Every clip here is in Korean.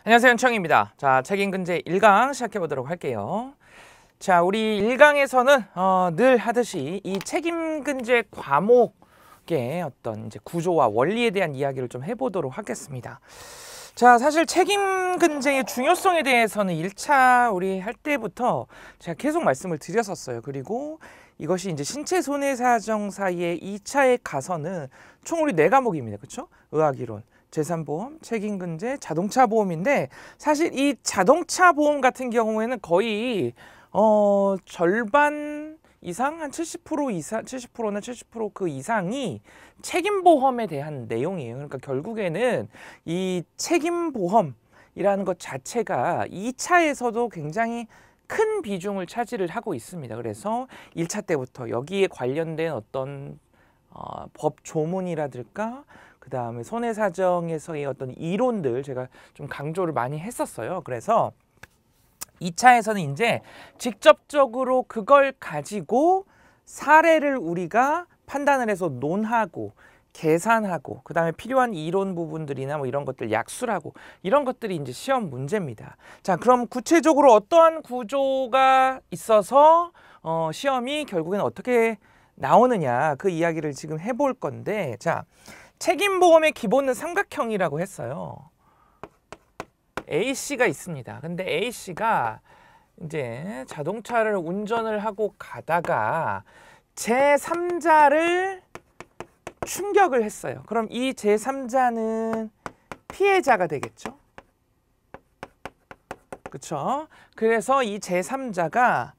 안녕하세요, 현청입니다. 자, 책임근제 1강 시작해보도록 할게요. 자, 우리 1강에서는 늘 하듯이 이 책임근제 과목의 어떤 이제 구조와 원리에 대한 이야기를 좀 해보도록 하겠습니다. 자, 사실 책임근제의 중요성에 대해서는 1차 우리 할 때부터 제가 계속 말씀을 드렸었어요. 그리고 이것이 이제 신체손해사정사의 2차에 가서는 총 우리 4과목입니다. 그렇죠? 의학이론, 재산보험, 책임근제, 자동차보험인데 사실 이 자동차보험 같은 경우에는 거의 절반 이상, 한 70% 이상, 70%나 70% 그 이상이 책임보험에 대한 내용이에요. 그러니까 결국에는 이 책임보험이라는 것 자체가 2차에서도 굉장히 큰 비중을 차지를 하고 있습니다. 그래서 1차 때부터 여기에 관련된 어떤 법 조문이라든가 그 다음에 손해사정에서의 어떤 이론들 제가 좀 강조를 많이 했었어요. 그래서 2차에서는 이제 직접적으로 그걸 가지고 사례를 우리가 판단을 해서 논하고 계산하고 그 다음에 필요한 이론 부분들이나 뭐 이런 것들 약술하고 이런 것들이 이제 시험 문제입니다. 자, 그럼 구체적으로 어떠한 구조가 있어서 시험이 결국엔 어떻게 나오느냐 그 이야기를 지금 해볼 건데, 자, 책임보험의 기본은 삼각형이라고 했어요. A씨가 있습니다. 근데 A씨가 이제 자동차를 운전을 하고 가다가 제3자를 충격을 했어요. 그럼 이 제3자는 피해자가 되겠죠? 그렇죠? 그래서 이 제3자가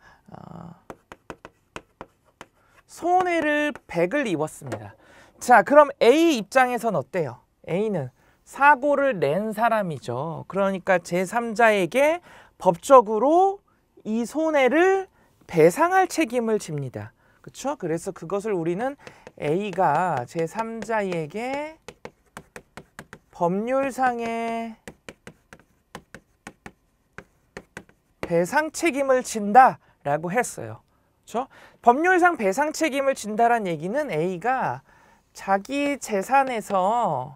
손해를 100을 입었습니다. 자, 그럼 A 입장에선 어때요? A는 사고를 낸 사람이죠. 그러니까 제3자에게 법적으로 이 손해를 배상할 책임을 집니다. 그렇죠? 그래서 그것을 우리는 A가 제3자에게 법률상의 배상 책임을 진다라고 했어요. 그렇죠? 법률상 배상 책임을 진다란 얘기는 A가 자기 재산에서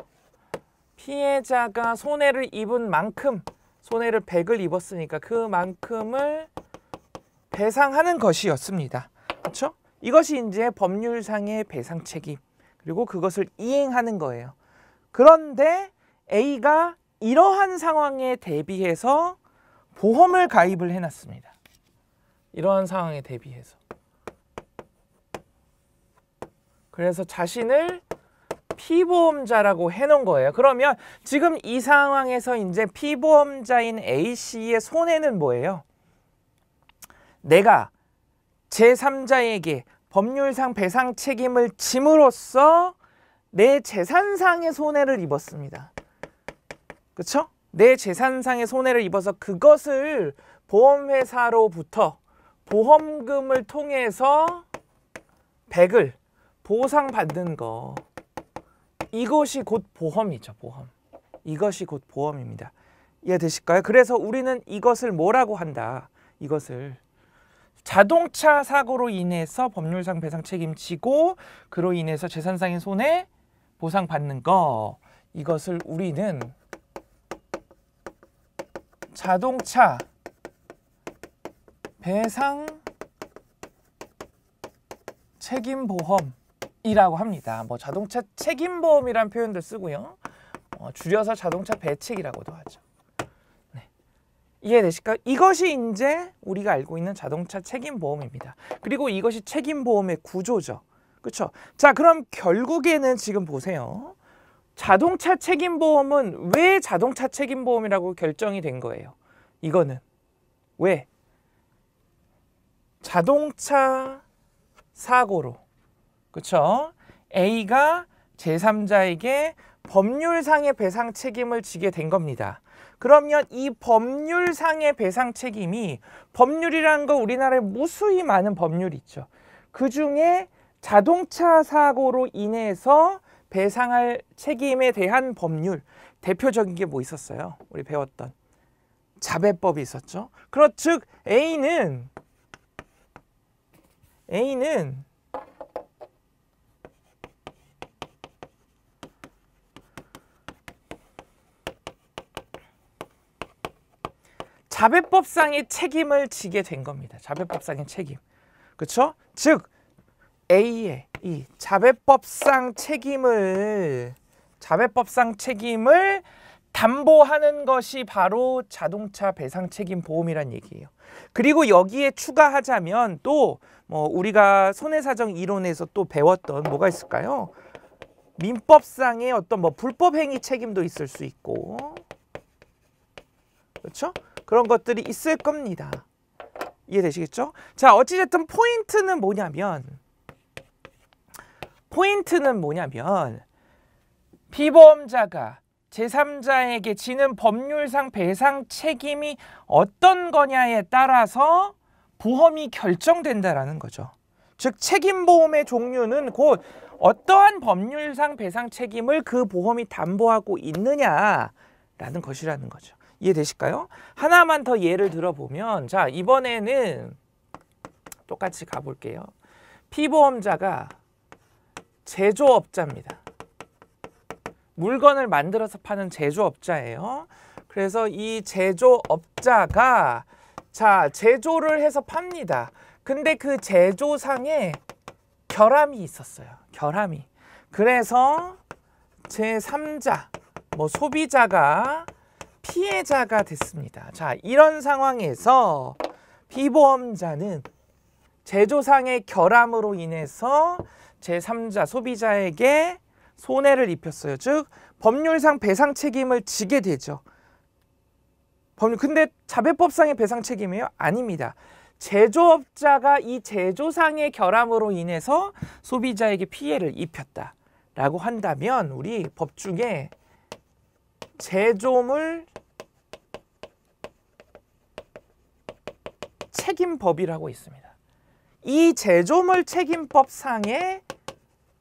피해자가 손해를 입은 만큼, 손해를 100을 입었으니까 그만큼을 배상하는 것이었습니다. 그렇죠? 이것이 이제 법률상의 배상 책임, 그리고 그것을 이행하는 거예요. 그런데 A가 이러한 상황에 대비해서 보험을 가입을 해놨습니다. 이러한 상황에 대비해서. 그래서 자신을 피보험자라고 해놓은 거예요. 그러면 지금 이 상황에서 이제 피보험자인 A씨의 손해는 뭐예요? 내가 제3자에게 법률상 배상 책임을 짐으로써 내 재산상의 손해를 입었습니다. 그렇죠? 내 재산상의 손해를 입어서 그것을 보험회사로부터 보험금을 통해서 100을 보상받는 거. 이것이 곧 보험이죠, 보험. 이것이 곧 보험입니다. 이해되실까요? 그래서 우리는 이것을 뭐라고 한다? 이것을 자동차 사고로 인해서 법률상 배상 책임지고 그로 인해서 재산상의 손해 보상받는 거, 이것을 우리는 자동차 배상 책임보험이라고 합니다. 뭐 자동차 책임보험이라는 표현도 쓰고요. 줄여서 자동차 배책이라고도 하죠. 네. 이해되실까요? 이것이 이제 우리가 알고 있는 자동차 책임보험입니다. 그리고 이것이 책임보험의 구조죠. 그렇죠? 자, 그럼 결국에는 지금 보세요. 자동차 책임보험은 왜 자동차 책임보험이라고 결정이 된 거예요? 이거는 왜? 자동차 사고로, 그렇죠? A가 제3자에게 법률상의 배상 책임을 지게 된 겁니다. 그러면 이 법률상의 배상 책임이, 법률이라는 거 우리나라에 무수히 많은 법률이 있죠. 그 중에 자동차 사고로 인해서 배상할 책임에 대한 법률, 대표적인 게 뭐 있었어요? 우리 배웠던 자배법이 있었죠. 즉 A는 자배법상의 책임을 지게 된 겁니다. 자배법상의 책임. 그렇죠? 즉 A의 이 자배법상 책임을 담보하는 것이 바로 자동차 배상 책임 보험이란 얘기예요. 그리고 여기에 추가하자면 또 뭐 우리가 손해사정 이론에서 또 배웠던 뭐가 있을까요? 민법상의 어떤 뭐 불법 행위 책임도 있을 수 있고, 그렇죠? 그런 것들이 있을 겁니다. 이해되시겠죠? 자, 어찌됐든 포인트는 뭐냐면 피보험자가 제3자에게 지는 법률상 배상 책임이 어떤 거냐에 따라서 보험이 결정된다라는 거죠. 즉 책임보험의 종류는 곧 어떠한 법률상 배상 책임을 그 보험이 담보하고 있느냐라는 것이라는 거죠. 이해되실까요? 하나만 더 예를 들어보면, 자, 이번에는 똑같이 가볼게요. 피보험자가 제조업자입니다. 물건을 만들어서 파는 제조업자예요. 그래서 이 제조업자가 자, 제조를 해서 팝니다. 근데 그 제조상에 결함이 있었어요. 결함이. 그래서 제3자, 뭐 소비자가 피해자가 됐습니다. 자, 이런 상황에서 피보험자는 제조상의 결함으로 인해서 제3자 소비자에게 손해를 입혔어요. 즉 법률상 배상 책임을 지게 되죠. 근데 자배법상의 배상 책임이에요? 아닙니다. 제조업자가 이 제조상의 결함으로 인해서 소비자에게 피해를 입혔다라고 한다면 우리 법 중에 제조물 책임법이라고 있습니다. 이 제조물 책임법상의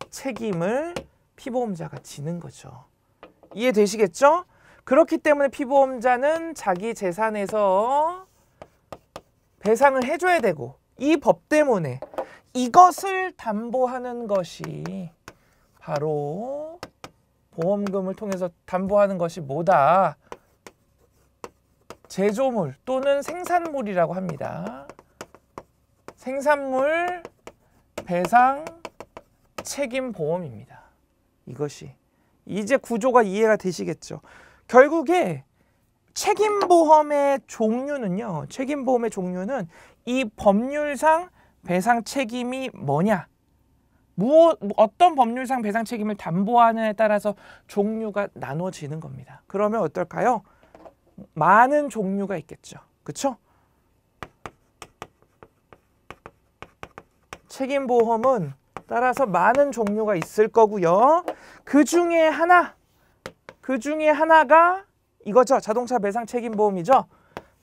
책임을 피보험자가 지는 거죠. 이해되시겠죠? 그렇기 때문에 피보험자는 자기 재산에서 배상을 해줘야 되고, 이 법 때문에 이것을 담보하는 것이 바로 보험금을 통해서 담보하는 것이 뭐다? 제조물 또는 생산물이라고 합니다. 생산물 배상 책임 보험입니다. 이것이 이제 구조가 이해가 되시겠죠? 결국에 책임보험의 종류는 이 법률상 배상 책임이 뭐냐, 어떤 법률상 배상 책임을 담보하느냐에 따라서 종류가 나눠지는 겁니다. 그러면 어떨까요? 많은 종류가 있겠죠. 그렇죠? 책임보험은 따라서 많은 종류가 있을 거고요. 그 중에 하나가 이거죠. 자동차 배상 책임보험이죠.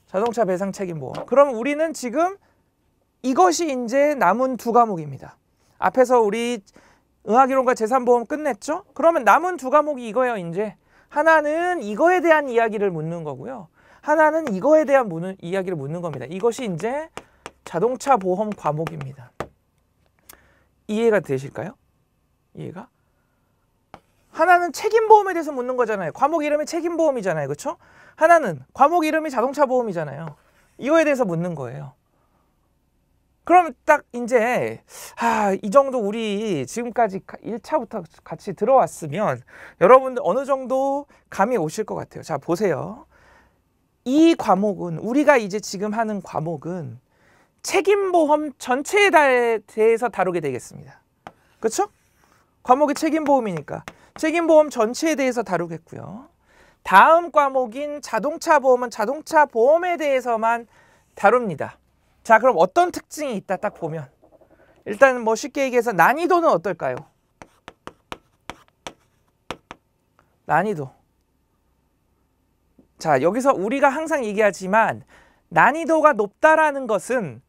자동차 배상 책임보험. 그럼 우리는 지금 이것이 이제 남은 두 과목입니다. 앞에서 우리 의학이론과 재산보험 끝냈죠? 그러면 남은 두 과목이 이거예요. 이제 하나는 이거에 대한 이야기를 묻는 거고요. 하나는 이거에 대한 이야기를 묻는 겁니다. 이것이 이제 자동차 보험 과목입니다. 이해가 되실까요? 이해가? 하나는 책임보험에 대해서 묻는 거잖아요. 과목 이름이 책임보험이잖아요. 그렇죠? 하나는 과목 이름이 자동차 보험이잖아요. 이거에 대해서 묻는 거예요. 그럼 딱 이제 이 정도 우리 지금까지 1차부터 같이 들어왔으면 여러분들 어느 정도 감이 오실 것 같아요. 자, 보세요. 이 과목은 우리가 이제 지금 하는 과목은 책임보험 전체에 대해서 다루게 되겠습니다. 그렇죠? 과목이 책임보험이니까 책임보험 전체에 대해서 다루겠고요. 다음 과목인 자동차 보험은 자동차 보험에 대해서만 다룹니다. 자, 그럼 어떤 특징이 있다 딱 보면 일단 뭐 쉽게 얘기해서 난이도는 어떨까요? 난이도. 자, 여기서 우리가 항상 얘기하지만 난이도가 높다라는 것은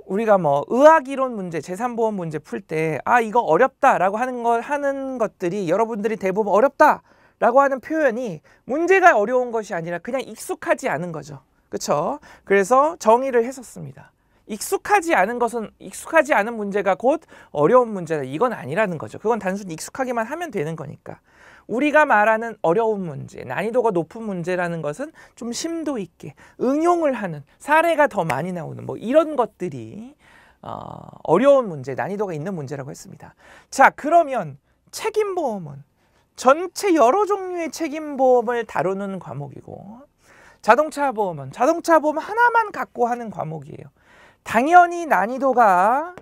우리가 뭐 의학이론 문제, 재산보험 문제 풀 때 이거 어렵다라고 하는 것들이 여러분들이 대부분 어렵다라고 하는 표현이 문제가 어려운 것이 아니라 그냥 익숙하지 않은 거죠. 그렇죠? 그래서 정의를 했었습니다. 익숙하지 않은 문제가 곧 어려운 문제다. 이건 아니라는 거죠. 그건 단순히 익숙하기만 하면 되는 거니까. 우리가 말하는 어려운 문제, 난이도가 높은 문제라는 것은 좀 심도 있게 응용을 하는 사례가 더 많이 나오는 뭐 이런 것들이 어려운 문제, 난이도가 있는 문제라고 했습니다. 자, 그러면 책임보험은 전체 여러 종류의 책임보험을 다루는 과목이고, 자동차 보험은 자동차 보험 하나만 갖고 하는 과목이에요. 당연히 난이도가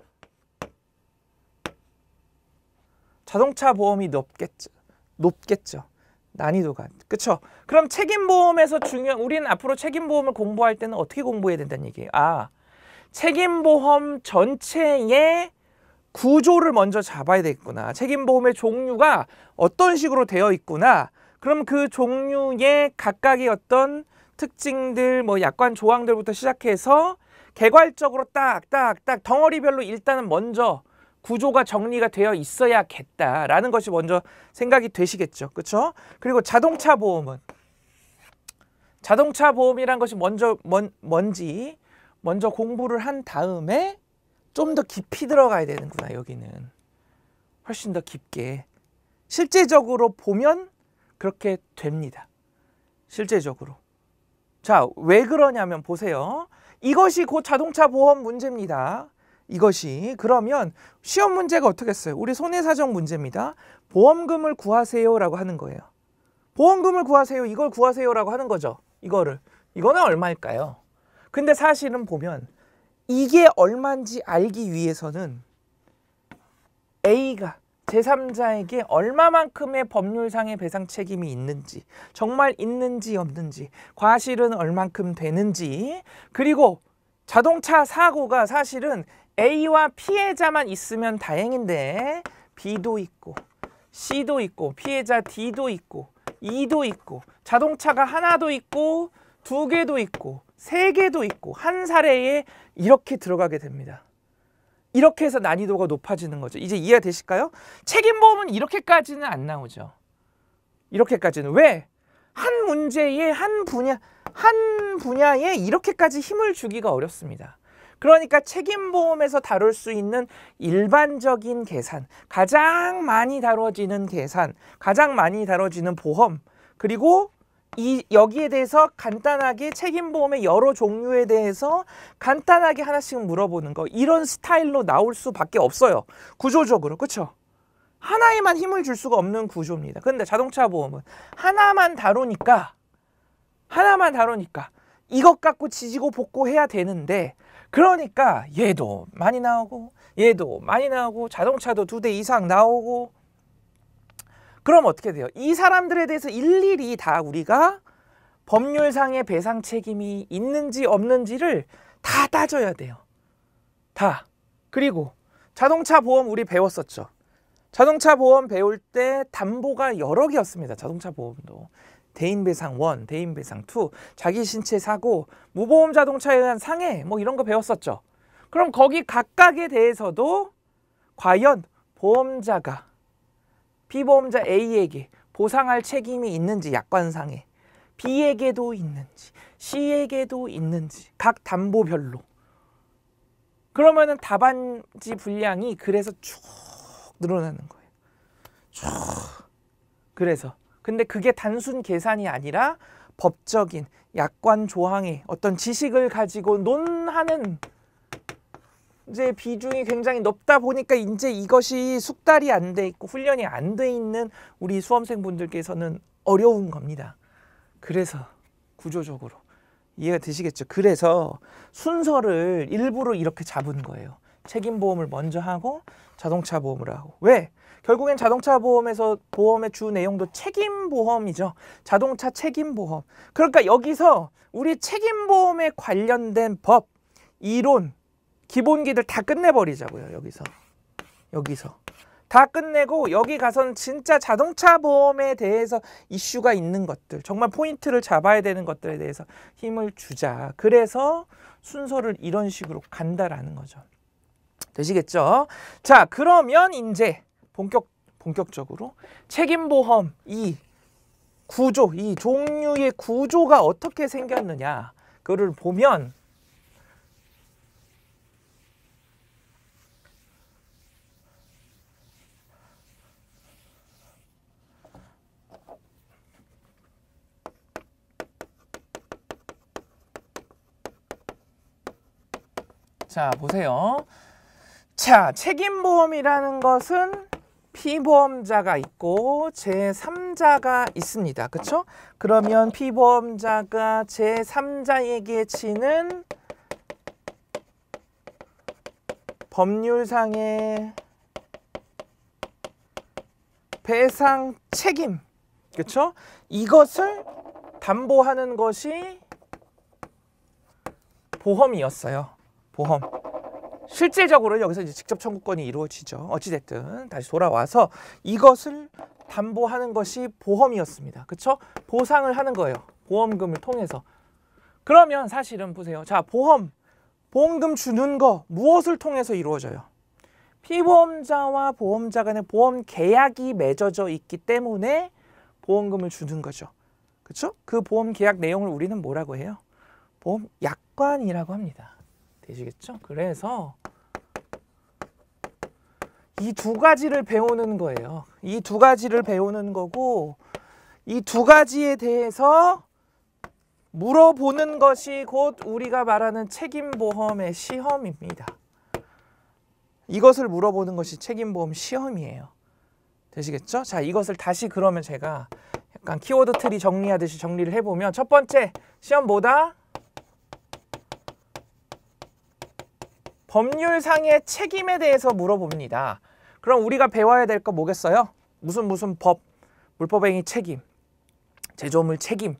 자동차 보험이 높겠죠. 난이도가. 그쵸? 그럼 책임보험에서 우리는 앞으로 책임보험을 공부할 때는 어떻게 공부해야 된다는 얘기예요? 책임보험 전체의 구조를 먼저 잡아야 되겠구나. 책임보험의 종류가 어떤 식으로 되어 있구나. 그럼 그 종류의 각각의 어떤 특징들, 뭐 약관 조항들부터 시작해서 개괄적으로 딱딱딱 덩어리별로 일단은 먼저 구조가 정리가 되어 있어야겠다라는 것이 먼저 생각이 되시겠죠. 그렇죠? 그리고 자동차 보험은 자동차 보험이란 것이 뭔지 먼저 공부를 한 다음에 좀 더 깊이 들어가야 되는구나. 여기는 훨씬 더 깊게 실제적으로 보면 그렇게 됩니다. 실제적으로. 자, 왜 그러냐면 보세요. 이것이 곧 자동차 보험 문제입니다. 이것이. 그러면 시험 문제가 어떻겠어요? 우리 손해사정 문제입니다. 보험금을 구하세요라고 하는 거예요. 보험금을 구하세요. 이걸 구하세요라고 하는 거죠. 이거는 얼마일까요? 근데 사실은 보면 이게 얼마인지 알기 위해서는 A가 제3자에게 얼마만큼의 법률상의 배상 책임이 있는지, 정말 있는지 없는지, 과실은 얼만큼 되는지, 그리고 자동차 사고가 사실은 A와 피해자만 있으면 다행인데 B도 있고 C도 있고 피해자 D도 있고 E도 있고 자동차가 하나도 있고 두 개도 있고 세 개도 있고 한 사례에 이렇게 들어가게 됩니다. 이렇게 해서 난이도가 높아지는 거죠. 이제 이해되실까요? 책임보험은 이렇게까지는 안 나오죠. 이렇게까지는. 왜? 한 문제에 한 분야에 이렇게까지 힘을 주기가 어렵습니다. 그러니까 책임보험에서 다룰 수 있는 일반적인 계산, 가장 많이 다뤄지는 계산, 가장 많이 다뤄지는 보험, 그리고 여기에 대해서 간단하게 책임보험의 여러 종류에 대해서 간단하게 하나씩 물어보는 거, 이런 스타일로 나올 수밖에 없어요. 구조적으로. 그렇죠? 하나에만 힘을 줄 수가 없는 구조입니다. 근데 자동차 보험은 하나만 다루니까 이것 갖고 지지고 볶고 해야 되는데, 그러니까 얘도 많이 나오고 자동차도 2대 이상 나오고, 그럼 어떻게 돼요? 이 사람들에 대해서 일일이 다 우리가 법률상의 배상 책임이 있는지 없는지를 다 따져야 돼요. 다. 그리고 자동차 보험 우리 배웠었죠. 자동차 보험 배울 때 담보가 여러 개였습니다. 자동차 보험도. 대인배상 1, 대인배상 2, 자기 신체 사고, 무보험 자동차에 의한 상해, 뭐 이런 거 배웠었죠. 그럼 거기 각각에 대해서도 과연 보험자가 피보험자 A에게 보상할 책임이 있는지, 약관상에 B에게도 있는지 C에게도 있는지, 각 담보별로. 그러면은 답안지 분량이 그래서 쭉 늘어나는 거예요. 쭉. 그래서 근데 그게 단순 계산이 아니라 법적인 약관 조항의 어떤 지식을 가지고 논하는 이제 비중이 굉장히 높다 보니까 이제 이것이 숙달이 안 돼 있고 훈련이 안 돼 있는 우리 수험생분들께서는 어려운 겁니다. 그래서 구조적으로 이해가 되시겠죠? 그래서 순서를 일부러 이렇게 잡은 거예요. 책임보험을 먼저 하고 자동차 보험을 하고. 왜? 결국엔 자동차 보험에서 보험의 주 내용도 책임보험이죠. 자동차 책임보험. 그러니까 여기서 우리 책임보험에 관련된 법, 이론, 기본기들 다 끝내버리자고요. 여기서 다 끝내고 여기 가서는 진짜 자동차 보험에 대해서 이슈가 있는 것들, 정말 포인트를 잡아야 되는 것들에 대해서 힘을 주자. 그래서 순서를 이런 식으로 간다라는 거죠. 되시겠죠? 자, 그러면 이제 본격적으로 책임보험 이 구조, 이 종류의 구조가 어떻게 생겼느냐, 그거를 보면 자, 보세요. 자, 책임보험이라는 것은 피보험자가 있고 제3자가 있습니다. 그쵸? 그러면 피보험자가 제3자에게 지는 법률상의 배상 책임, 그쵸? 이것을 담보하는 것이 보험이었어요. 보험. 실제적으로 여기서 이제 직접 청구권이 이루어지죠. 어찌됐든 다시 돌아와서 이것을 담보하는 것이 보험이었습니다. 그쵸? 보상을 하는 거예요. 보험금을 통해서. 그러면 사실은 보세요. 자, 보험금 주는 거 무엇을 통해서 이루어져요? 피보험자와 보험자 간에 보험 계약이 맺어져 있기 때문에 보험금을 주는 거죠. 그쵸? 그 보험 계약 내용을 우리는 뭐라고 해요? 보험 약관이라고 합니다. 되시겠죠? 그래서 이 두 가지를 배우는 거예요. 이 두 가지를 배우는 거고 이 두 가지에 대해서 물어보는 것이 곧 우리가 말하는 책임보험의 시험입니다. 이것을 물어보는 것이 책임보험 시험이에요. 되시겠죠? 자, 이것을 다시 그러면 제가 약간 키워드 트리 정리하듯이 정리를 해보면 첫 번째 시험 뭐다? 법률상의 책임에 대해서 물어봅니다. 그럼 우리가 배워야 될 거 뭐겠어요? 무슨 법, 물법행위 책임, 제조물 책임,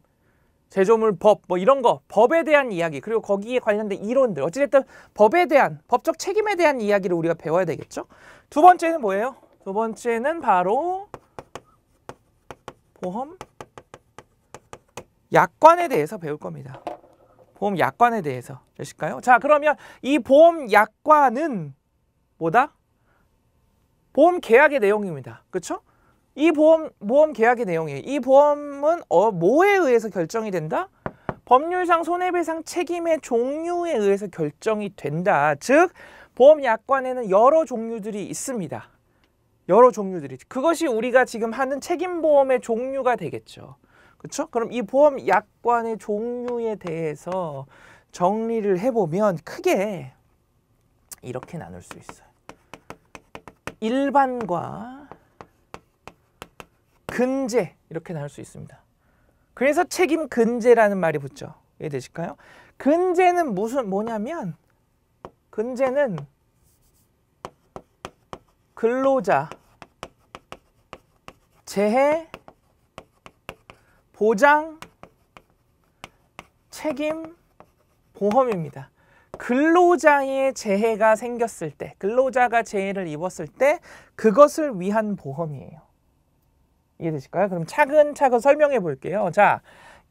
제조물 법, 뭐 이런 거, 법에 대한 이야기, 그리고 거기에 관련된 이론들, 어찌됐든 법에 대한, 법적 책임에 대한 이야기를 우리가 배워야 되겠죠? 두 번째는 뭐예요? 두 번째는 바로 보험 약관에 대해서 배울 겁니다. 보험 약관에 대해서 되실까요? 자, 그러면 이 보험 약관은 뭐다? 보험 계약의 내용입니다. 그렇죠? 이 보험 계약의 내용이에요. 이 보험은 뭐에 의해서 결정이 된다? 법률상 손해배상 책임의 종류에 의해서 결정이 된다. 즉, 보험 약관에는 여러 종류들이 있습니다. 여러 종류들이. 그것이 우리가 지금 하는 책임보험의 종류가 되겠죠. 그렇죠? 그럼 이 보험 약관의 종류에 대해서 정리를 해보면 크게 이렇게 나눌 수 있어요. 일반과 근제 이렇게 나눌 수 있습니다. 그래서 책임 근제라는 말이 붙죠. 이해되실까요? 근제는 뭐냐면 근제는 근로자 재해 보장 책임 보험입니다. 근로자의 재해가 생겼을 때, 근로자가 재해를 입었을 때 그것을 위한 보험이에요. 이해되실까요? 그럼 차근차근 설명해 볼게요. 자,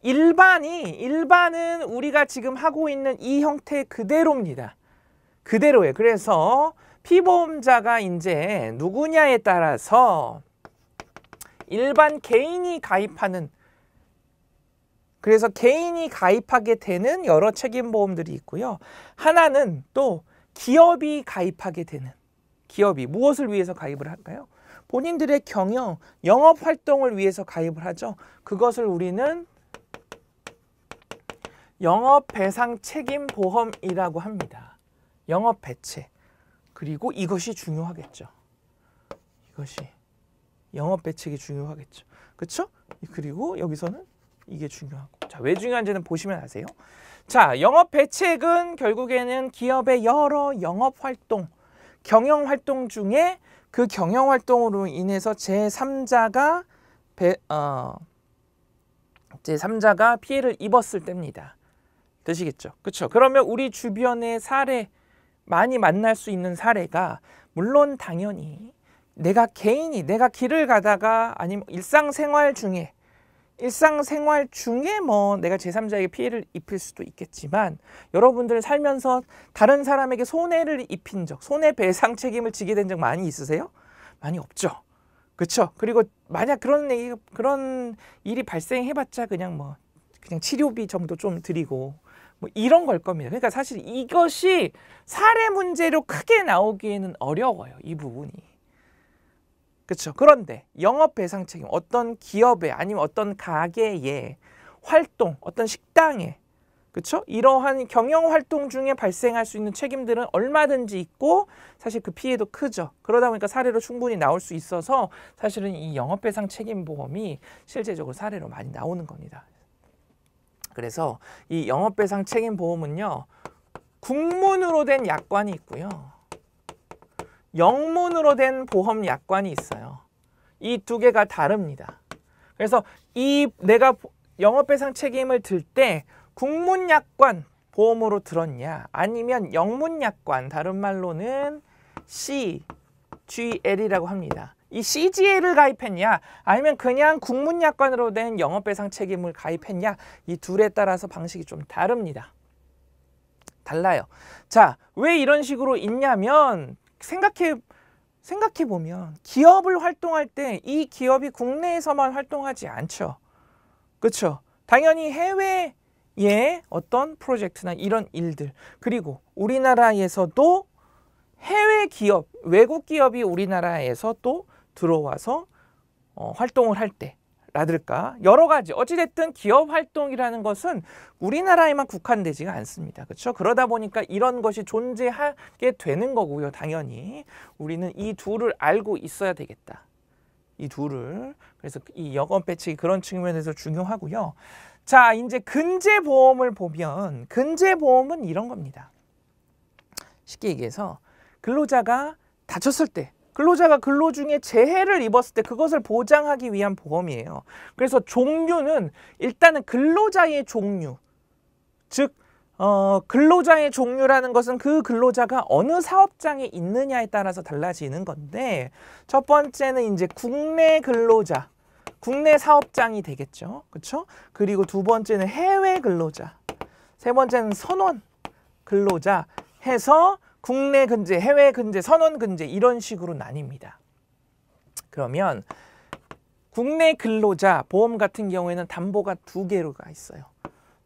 일반은 우리가 지금 하고 있는 이 형태 그대로입니다. 그대로예요. 그래서 피보험자가 이제 누구냐에 따라서 일반 개인이 가입하는, 그래서 개인이 가입하게 되는 여러 책임보험들이 있고요. 하나는 또 기업이 가입하게 되는, 기업이 무엇을 위해서 가입을 할까요? 본인들의 영업활동을 위해서 가입을 하죠. 그것을 우리는 영업배상책임보험이라고 합니다. 영업배채. 그리고 이것이 중요하겠죠. 이것이 영업배책이 중요하겠죠. 그렇죠? 그리고 여기서는 이게 중요하고. 자, 왜 중요한지는 보시면 아세요. 자, 영업배책은 결국에는 기업의 여러 영업활동, 경영활동 중에 그 경영활동으로 인해서 제3자가 피해를 입었을 때입니다. 되시겠죠? 그렇죠? 그러면 우리 주변의 사례, 많이 만날 수 있는 사례가, 물론 당연히 내가 길을 가다가 아니면 일상생활 중에 뭐 내가 제3자에게 피해를 입힐 수도 있겠지만, 여러분들 살면서 다른 사람에게 손해를 입힌 적, 손해배상 책임을 지게 된 적 많이 있으세요? 많이 없죠. 그렇죠? 그리고 만약 그런 일이 발생해봤자 그냥 치료비 정도 좀 드리고 뭐 이런 걸 겁니다. 그러니까 사실 이것이 사례 문제로 크게 나오기에는 어려워요. 이 부분이. 그렇죠. 그런데 영업배상 책임, 어떤 기업에 아니면 어떤 가게의 활동, 어떤 식당에, 그쵸? 이러한 경영활동 중에 발생할 수 있는 책임들은 얼마든지 있고 사실 그 피해도 크죠. 그러다 보니까 사례로 충분히 나올 수 있어서 사실은 이 영업배상 책임보험이 실제적으로 사례로 많이 나오는 겁니다. 그래서 이 영업배상 책임보험은요. 국문으로 된 약관이 있고요. 영문으로 된 보험 약관이 있어요. 이 두 개가 다릅니다. 그래서 이 내가 영업배상 책임을 들 때 국문약관 보험으로 들었냐 아니면 영문약관 다른 말로는 CGL이라고 합니다. 이 CGL을 가입했냐 아니면 그냥 국문약관으로 된 영업배상 책임을 가입했냐 이 둘에 따라서 방식이 좀 다릅니다. 달라요. 자, 왜 이런 식으로 있냐면 생각해 보면 기업을 활동할 때 이 기업이 국내에서만 활동하지 않죠. 그렇죠? 당연히 해외의 어떤 프로젝트나 이런 일들 그리고 우리나라에서도 해외 기업, 외국 기업이 우리나라에서 또 들어와서 활동을 할 때라든가 여러 가지 어찌됐든 기업 활동이라는 것은 우리나라에만 국한되지가 않습니다. 그렇죠? 그러다 보니까 이런 것이 존재하게 되는 거고요. 당연히 우리는 이 둘을 알고 있어야 되겠다. 이 둘을. 그래서 이 영업배책이 그런 측면에서 중요하고요. 자, 이제 근제보험을 보면 근제보험은 이런 겁니다. 쉽게 얘기해서 근로자가 다쳤을 때 근로자가 근로 중에 재해를 입었을 때 그것을 보장하기 위한 보험이에요. 그래서 종류는 일단은 근로자의 종류 즉 근로자의 종류라는 것은 그 근로자가 어느 사업장에 있느냐에 따라서 달라지는 건데 첫 번째는 이제 국내 근로자 국내 사업장이 되겠죠. 그렇죠? 그리고 두 번째는 해외 근로자. 세 번째는 선원 근로자 해서 국내 근제, 해외 근제, 선원 근제 이런 식으로 나뉩니다. 그러면 국내 근로자 보험 같은 경우에는 담보가 두 개로가 있어요.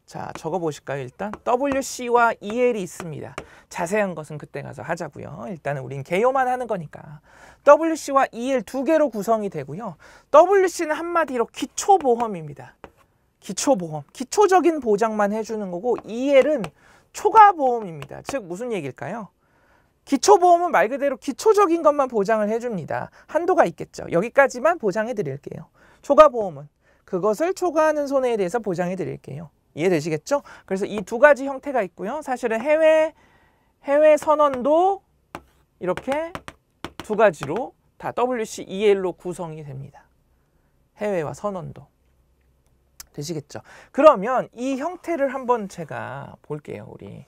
자, 적어 보실까요? 일단 WC와 EL이 있습니다. 자세한 것은 그때 가서 하자고요. 일단은 우린 개요만 하는 거니까. WC와 EL 두 개로 구성이 되고요. WC는 한마디로 기초보험입니다. 기초보험, 기초적인 보장만 해주는 거고 EL은 초과보험입니다. 즉 무슨 얘기일까요? 기초보험은 말 그대로 기초적인 것만 보장을 해줍니다. 한도가 있겠죠. 여기까지만 보장해 드릴게요. 초과보험은 그것을 초과하는 손해에 대해서 보장해 드릴게요. 이해되시겠죠? 그래서 이 두 가지 형태가 있고요. 사실은 해외 선원도 이렇게 두 가지로 다 WCEL로 구성이 됩니다. 해외와 선원도. 되시겠죠? 그러면 이 형태를 한번 제가 볼게요. 우리.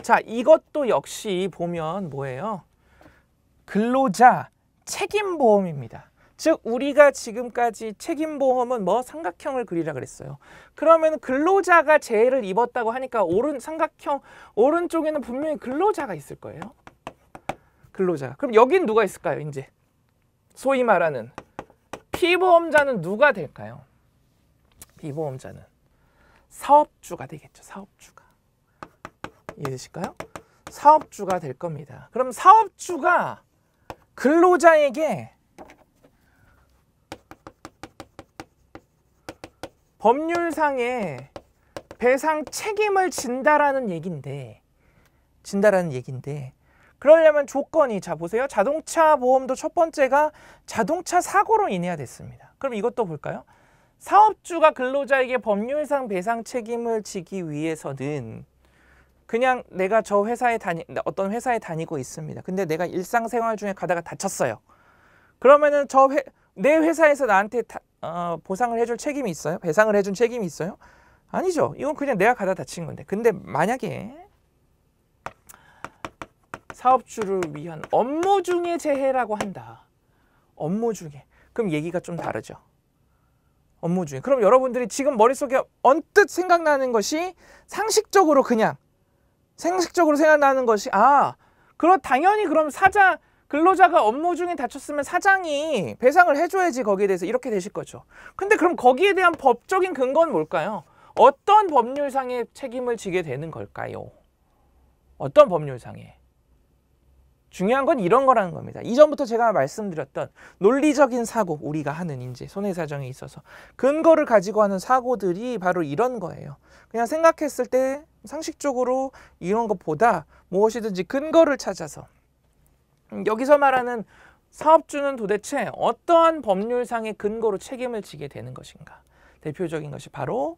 자, 이것도 역시 보면 뭐예요? 근로자 책임보험입니다. 즉 우리가 지금까지 책임보험은 뭐 삼각형을 그리라 그랬어요. 그러면 근로자가 재해를 입었다고 하니까 삼각형 오른쪽에는 분명히 근로자가 있을 거예요. 근로자. 그럼 여긴 누가 있을까요? 이제 소위 말하는 피보험자는 누가 될까요? 피보험자는 사업주가 되겠죠. 사업주가. 이해되실까요? 사업주가 될 겁니다. 그럼 사업주가 근로자에게 법률상의 배상 책임을 진다라는 얘긴데 그러려면 조건이 자 보세요. 자동차 보험도 첫 번째가 자동차 사고로 인해야 됐습니다. 그럼 이것도 볼까요? 사업주가 근로자에게 법률상 배상 책임을 지기 위해서는 그냥 내가 어떤 회사에 다니고 있습니다. 근데 내가 일상생활 중에 가다가 다쳤어요. 그러면은 내 회사에서 나한테 보상을 해줄 책임이 있어요? 배상을 해준 책임이 있어요? 아니죠. 이건 그냥 내가 가다 다친 건데. 근데 만약에 사업주를 위한 업무 중에 재해라고 한다. 업무 중에. 그럼 얘기가 좀 다르죠. 업무 중에. 그럼 여러분들이 지금 머릿속에 언뜻 생각나는 것이 상식적으로 생각나는 것이 당연히 그럼 근로자가 업무 중에 다쳤으면 사장이 배상을 해줘야지 거기에 대해서 이렇게 되실 거죠. 근데 그럼 거기에 대한 법적인 근거는 뭘까요? 어떤 법률상의 책임을 지게 되는 걸까요? 어떤 법률상에? 중요한 건 이런 거라는 겁니다. 이전부터 제가 말씀드렸던 논리적인 사고, 우리가 하는 이제 손해사정에 있어서 근거를 가지고 하는 사고들이 바로 이런 거예요. 그냥 생각했을 때 상식적으로 이런 것보다 무엇이든지 근거를 찾아서 여기서 말하는 사업주는 도대체 어떠한 법률상의 근거로 책임을 지게 되는 것인가. 대표적인 것이 바로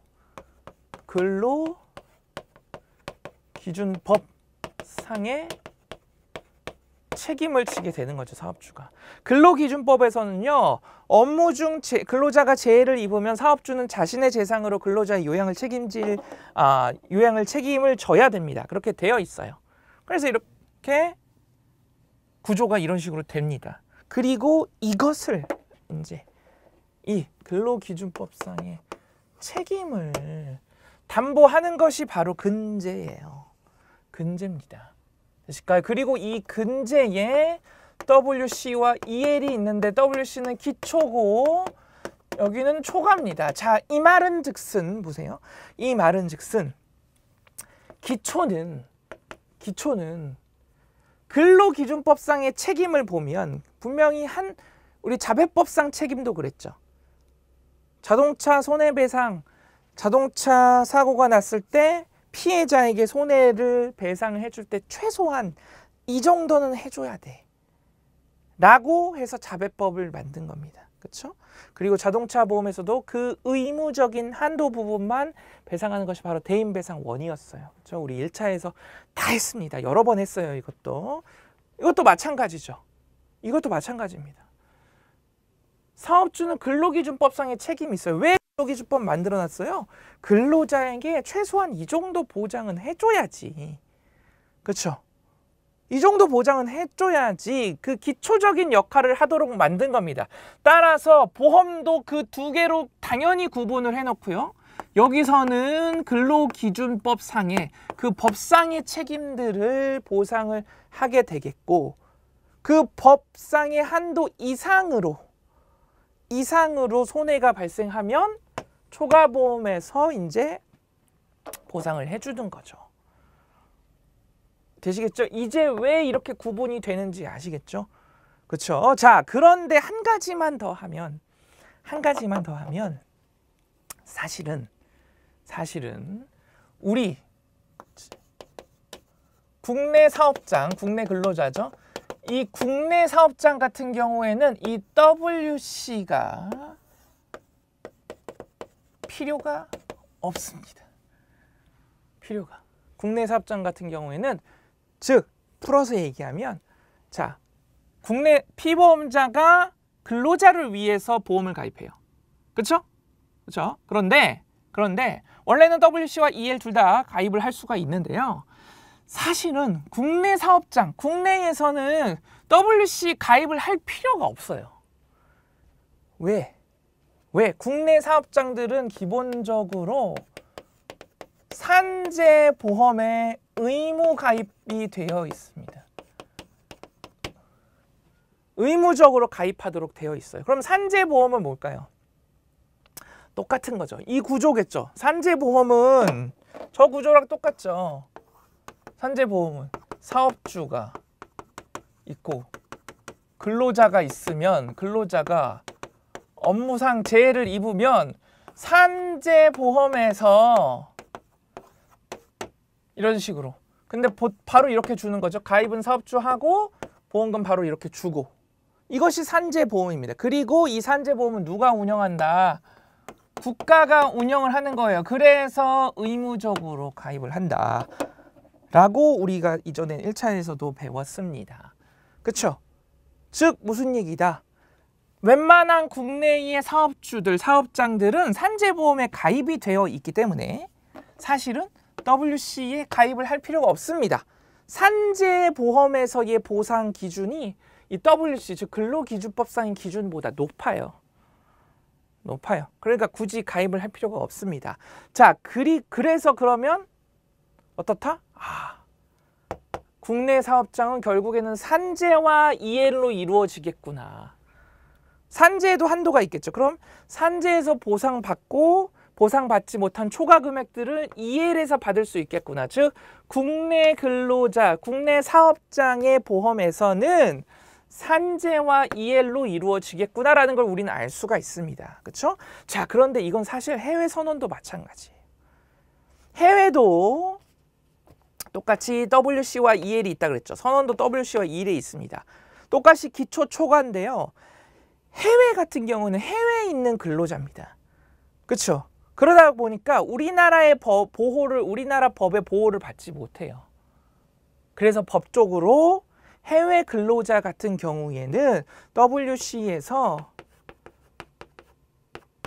근로기준법상의 책임을 지게 되는 거죠, 사업주가. 근로기준법에서는요, 업무 중 근로자가 재해를 입으면 사업주는 자신의 재상으로 근로자의 요양을 책임을 져야 됩니다. 그렇게 되어 있어요. 그래서 이렇게 구조가 이런 식으로 됩니다. 그리고 이것을 이제 이 근로기준법상의 책임을 담보하는 것이 바로 근제예요. 근제입니다. 되실까요? 그리고 이 근제에 WC와 EL이 있는데 WC는 기초고 여기는 초과입니다. 자, 이 말은 즉슨 보세요. 이 말은 즉슨 기초는 근로기준법상의 책임을 보면 분명히 우리 자배법상 책임도 그랬죠. 자동차 손해배상, 자동차 사고가 났을 때 피해자에게 손해를 배상을 해줄 때 최소한 이 정도는 해줘야 돼 라고 해서 자배법을 만든 겁니다. 그렇죠? 그리고 자동차 보험에서도 그 의무적인 한도 부분만 배상하는 것이 바로 대인배상원이었어요. 그렇죠? 우리 1차에서 다 했습니다. 여러 번 했어요. 이것도 마찬가지죠. 이것도 마찬가지입니다. 사업주는 근로기준법상의 책임이 있어요. 왜 근로기준법 만들어놨어요? 근로자에게 최소한 이 정도 보장은 해줘야지. 그렇죠? 이 정도 보장은 해줘야지 그 기초적인 역할을 하도록 만든 겁니다. 따라서 보험도 그 두 개로 당연히 구분을 해놓고요. 여기서는 근로기준법상의 그 법상의 책임들을 보상을 하게 되겠고 그 법상의 한도 이상으로 손해가 발생하면 초과보험에서 이제 보상을 해주는 거죠. 되시겠죠? 이제 왜 이렇게 구분이 되는지 아시겠죠? 그렇죠? 자, 그런데 한 가지만 더 하면 사실은 우리 국내 사업장, 국내 근로자죠. 이 국내 사업장 같은 경우에는 이 WC가 필요가 없습니다. 국내 사업장 같은 경우에는 즉 풀어서 얘기하면 자, 국내 피보험자가 근로자를 위해서 보험을 가입해요. 그렇죠? 그런데 원래는 WC와 EL 둘 다 가입을 할 수가 있는데요. 사실은 국내 사업장, 국내에서는 WC 가입을 할 필요가 없어요. 왜? 국내 사업장들은 기본적으로 산재보험에 의무 가입이 되어 있습니다. 의무적으로 가입하도록 되어 있어요. 그럼 산재보험은 뭘까요? 똑같은 거죠. 이 구조겠죠. 산재보험은 저 구조랑 똑같죠. 산재보험은 사업주가 있고 근로자가 있으면 근로자가 업무상 재해를 입으면 산재보험에서 이런 식으로 근데 바로 이렇게 주는 거죠. 가입은 사업주하고 보험금 바로 이렇게 주고 이것이 산재보험입니다. 그리고 이 산재보험은 누가 운영한다? 국가가 운영을 하는 거예요. 그래서 의무적으로 가입을 한다 라고 우리가 이전에 1차에서도 배웠습니다. 그쵸? 즉 무슨 얘기다? 웬만한 국내의 사업주들, 사업장들은 산재보험에 가입이 되어 있기 때문에 사실은 WC에 가입을 할 필요가 없습니다. 산재보험에서의 보상 기준이 이 WC, 즉 근로기준법상의 기준보다 높아요. 그러니까 굳이 가입을 할 필요가 없습니다. 자, 그래서 그러면 어떻다? 국내 사업장은 결국에는 산재와 EL로 이루어지겠구나. 산재에도 한도가 있겠죠. 그럼 산재에서 보상받고 보상받지 못한 초과 금액들을 EL에서 받을 수 있겠구나. 즉 국내 근로자, 국내 사업장의 보험에서는 산재와 EL로 이루어지겠구나라는 걸 우리는 알 수가 있습니다. 그렇죠? 자, 그런데 이건 사실 해외 선원도 마찬가지예요. 해외도 똑같이 WC와 EL이 있다 그랬죠. 선원도 WC와 EL이 있습니다. 똑같이 기초 초과인데요. 해외 같은 경우는 해외에 있는 근로자입니다. 그렇죠? 그러다 보니까 우리나라의 우리나라 법의 보호를 받지 못해요. 그래서 법적으로 해외 근로자 같은 경우에는 WC에서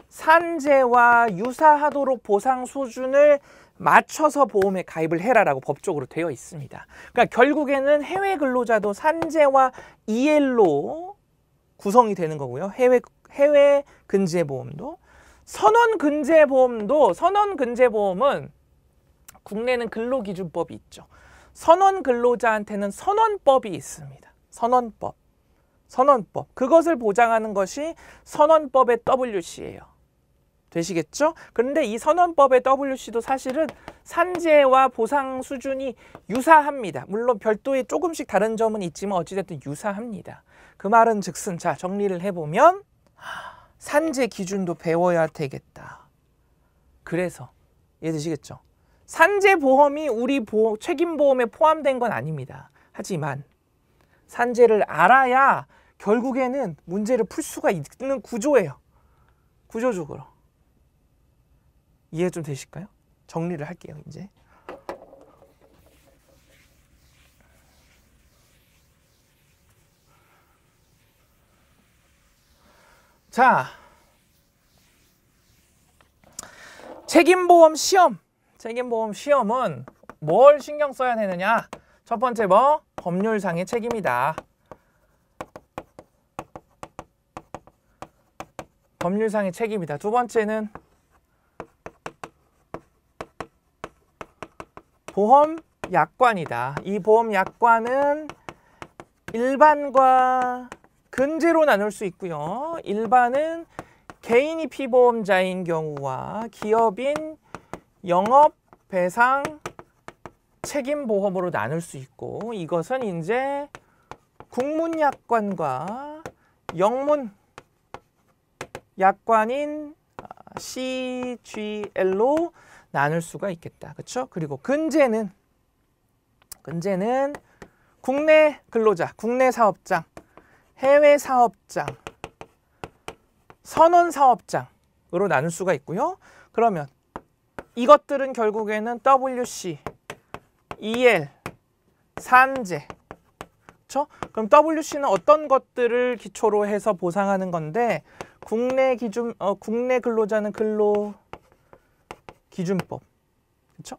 산재와 유사하도록 보상 수준을 맞춰서 보험에 가입을 해라라고 법적으로 되어 있습니다. 그러니까 결국에는 해외 근로자도 산재와 EL로 구성이 되는 거고요. 해외 근제보험도. 선원근제보험은 국내는 근로기준법이 있죠. 선원 근로자한테는 선원법이 있습니다. 선원법. 그것을 보장하는 것이 선원법의 WC예요. 되시겠죠? 그런데 이 선원법의 WC도 사실은 산재와 보상 수준이 유사합니다. 물론 별도의 조금씩 다른 점은 있지만 어찌됐든 유사합니다. 그 말은 즉슨, 자, 정리를 해보면 산재 기준도 배워야 되겠다. 그래서 이해되시겠죠? 산재 보험이 우리 책임보험에 포함된 건 아닙니다. 하지만 산재를 알아야 결국에는 문제를 풀 수가 있는 구조예요. 구조적으로. 이해 좀 되실까요? 정리를 할게요, 이제. 자, 책임보험 시험은 뭘 신경 써야 되느냐? 첫 번째 뭐? 법률상의 책임이다. 법률상의 책임이다. 두 번째는 보험 약관이다. 이 보험 약관은 일반과 근제로 나눌 수 있고요. 일반은 개인이 피보험자인 경우와 기업인 영업 배상 책임보험으로 나눌 수 있고, 이것은 이제 국문약관과 영문 약관인 CGL로 나눌 수가 있겠다. 그렇죠? 그리고 근제는 국내 근로자, 국내 사업장, 해외 사업장, 선원 사업장으로 나눌 수가 있고요. 그러면 이것들은 결국에는 WC, EL, 산재. 그렇죠? 그럼 WC는 어떤 것들을 기초로 해서 보상하는 건데, 국내 근로자는 근로기준법. 그렇죠?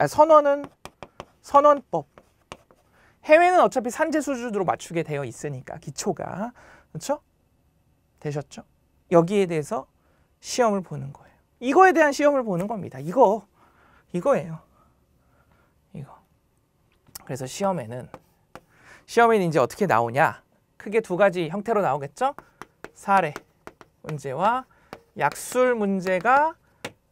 선원은 선원법. 해외는 어차피 산재 수준으로 맞추게 되어 있으니까 기초가. 그렇죠? 되셨죠? 여기에 대해서 시험을 보는 거예요. 이거에 대한 시험을 보는 겁니다. 이거예요. 이거. 그래서 시험에는 이제 어떻게 나오냐? 크게 두 가지 형태로 나오겠죠? 사례 문제와 약술 문제가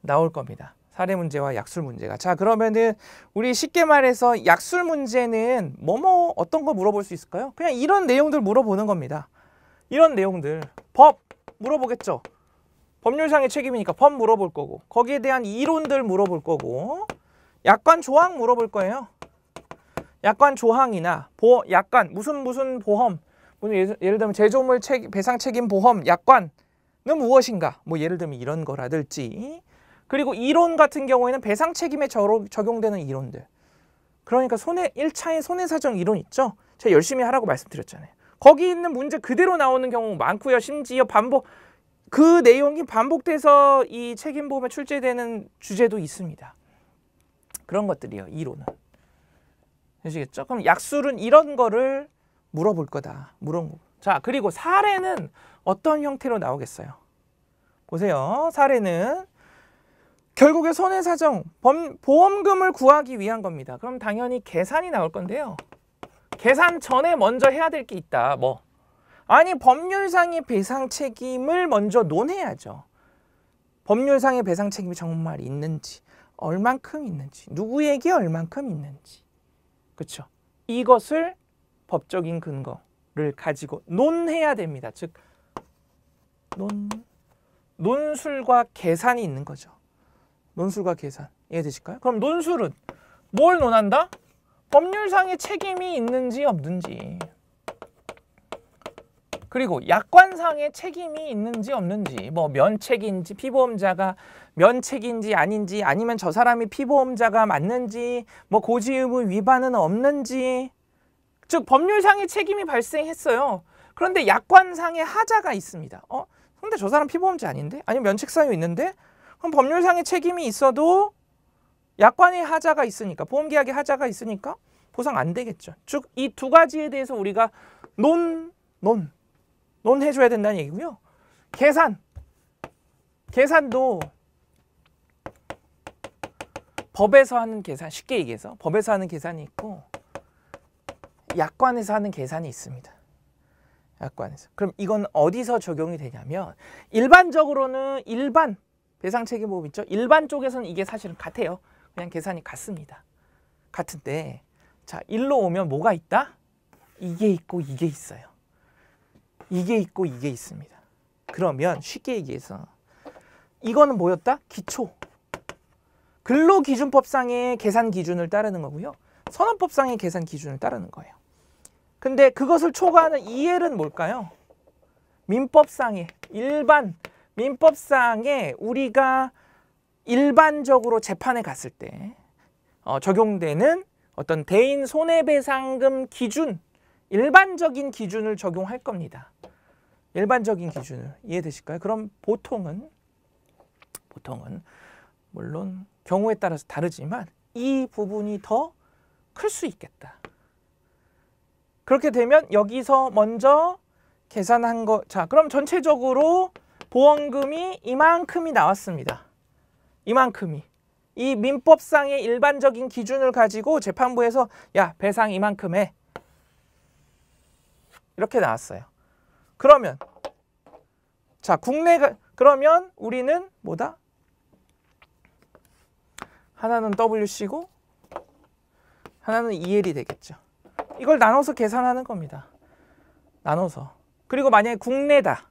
나올 겁니다. 사례 문제와 약술 문제가. 자, 그러면은 우리 쉽게 말해서 약술 문제는 어떤 거 물어볼 수 있을까요? 그냥 이런 내용들 물어보는 겁니다. 이런 내용들. 법 물어보겠죠. 법률상의 책임이니까 법 물어볼 거고, 거기에 대한 이론들 물어볼 거고, 약관 조항 물어볼 거예요. 약관 조항이나 약관 무슨 보험, 예를 들면 제조물 배상 책임 보험 약관은 무엇인가, 예를 들면 이런 거라든지. 그리고 이론 같은 경우에는 배상 책임에 적용되는 이론들. 그러니까 1차의 손해사정 이론 있죠? 제가 열심히 하라고 말씀드렸잖아요. 거기 있는 문제 그대로 나오는 경우 많고요. 심지어 그 내용이 반복돼서 이 책임보험에 출제되는 주제도 있습니다. 그런 것들이요, 이론은. 되시겠죠? 그럼 약술은 이런 거를 물어볼 거다. 자, 그리고 사례는 어떤 형태로 나오겠어요? 보세요. 사례는 결국에 손해사정, 보험금을 구하기 위한 겁니다. 그럼 당연히 계산이 나올 건데요. 계산 전에 먼저 해야 될 게 있다. 법률상의 배상 책임을 먼저 논해야죠. 법률상의 배상 책임이 정말 있는지, 얼만큼 있는지, 누구에게 얼만큼 있는지. 그렇죠? 이것을 법적인 근거를 가지고 논해야 됩니다. 즉 논술과 계산이 있는 거죠. 논술과 계산. 이해되실까요? 그럼 논술은 뭘 논한다? 법률상의 책임이 있는지 없는지, 그리고 약관상의 책임이 있는지 없는지, 뭐 면책인지 피보험자가 면책인지 아닌지, 아니면 저 사람이 피보험자가 맞는지, 뭐 고지의무 위반은 없는지, 즉 법률상의 책임이 발생했어요. 그런데 약관상의 하자가 있습니다. 근데 저 사람 피보험자 아닌데? 아니면 면책사유 있는데? 그럼 법률상의 책임이 있어도 약관의 하자가 있으니까, 보험계약의 하자가 있으니까 보상 안 되겠죠. 즉 이 두 가지에 대해서 우리가 논해줘야 된다는 얘기고요. 계산도 법에서 하는 계산, 쉽게 얘기해서 법에서 하는 계산이 있고 약관에서 하는 계산이 있습니다. 약관에서. 그럼 이건 어디서 적용이 되냐면, 일반적으로는 일반 배상책임보험 있죠. 일반 쪽에서는 이게 사실은 같아요. 그냥 계산이 같습니다. 같은데, 자, 일로 오면 뭐가 있다? 이게 있고 이게 있어요. 이게 있고 이게 있습니다. 그러면 쉽게 얘기해서 이거는 뭐였다? 기초. 근로기준법상의 계산 기준을 따르는 거고요. 선언법상의 계산 기준을 따르는 거예요. 근데 그것을 초과하는 EL은 뭘까요? 민법상의 민법상에 우리가 일반적으로 재판에 갔을 때 적용되는 어떤 대인 손해배상금 기준, 일반적인 기준을 적용할 겁니다. 일반적인 기준을. 이해되실까요? 그럼 보통은 물론 경우에 따라서 다르지만 이 부분이 더 클 수 있겠다. 그렇게 되면 여기서 먼저 계산한 거, 자, 그럼 전체적으로 보험금이 이만큼이 나왔습니다. 이만큼이. 이 민법상의 일반적인 기준을 가지고 재판부에서 야, 배상 이만큼 해. 이렇게 나왔어요. 그러면 자, 그러면 우리는 뭐다? 하나는 WC고 하나는 EL이 되겠죠. 이걸 나눠서 계산하는 겁니다. 나눠서. 그리고 만약에 국내다.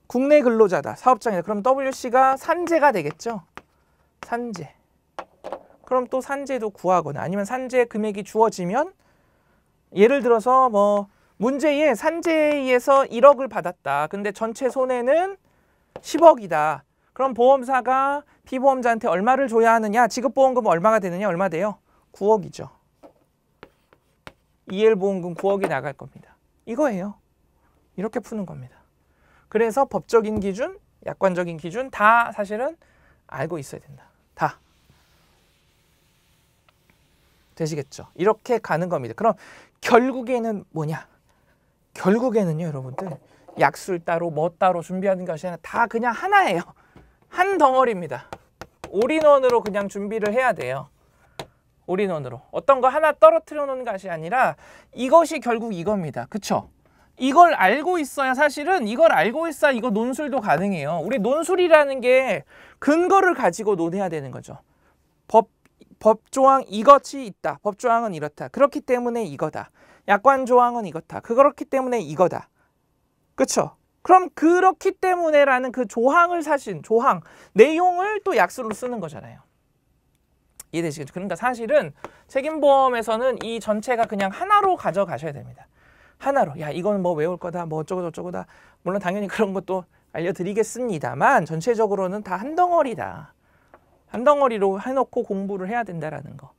국내 근로자다. 사업장이다. 그럼 WC가 산재가 되겠죠. 산재. 그럼 또 산재도 구하거나, 아니면 산재 금액이 주어지면, 예를 들어서 뭐 문제에 산재에 의해서 1억을 받았다. 근데 전체 손해는 10억이다. 그럼 보험사가 피보험자한테 얼마를 줘야 하느냐? 지급보험금은 얼마가 되느냐? 얼마 돼요? 9억이죠. EL 보험금 9억이 나갈 겁니다. 이거예요. 이렇게 푸는 겁니다. 그래서 법적인 기준, 약관적인 기준 다 사실은 알고 있어야 된다. 다. 되시겠죠? 이렇게 가는 겁니다. 그럼 결국에는 뭐냐? 결국에는요, 여러분들, 약술 따로 뭐 따로 준비하는 것이 아니라 다 그냥 하나예요. 한 덩어리입니다. 올인원으로 그냥 준비를 해야 돼요. 올인원으로. 어떤 거 하나 떨어뜨려 놓는 것이 아니라 이것이 결국 이겁니다. 그쵸? 이걸 알고 있어야, 사실은 이걸 알고 있어야 이거 논술도 가능해요. 우리 논술이라는 게 근거를 가지고 논해야 되는 거죠. 법조항 이것이 있다. 법조항은 이렇다. 그렇기 때문에 이거다. 약관조항은 이렇다. 그렇기 때문에 이거다. 그쵸? 그럼 그렇기 때문에라는 그 조항을 조항, 내용을 또 약술로 쓰는 거잖아요. 이해되시겠죠? 그러니까 사실은 책임보험에서는 이 전체가 그냥 하나로 가져가셔야 됩니다. 하나로. 야, 이건 뭐 외울 거다. 뭐 어쩌고 저쩌고다. 물론 당연히 그런 것도 알려드리겠습니다만 전체적으로는 다 한 덩어리다. 한 덩어리로 해놓고 공부를 해야 된다라는 거.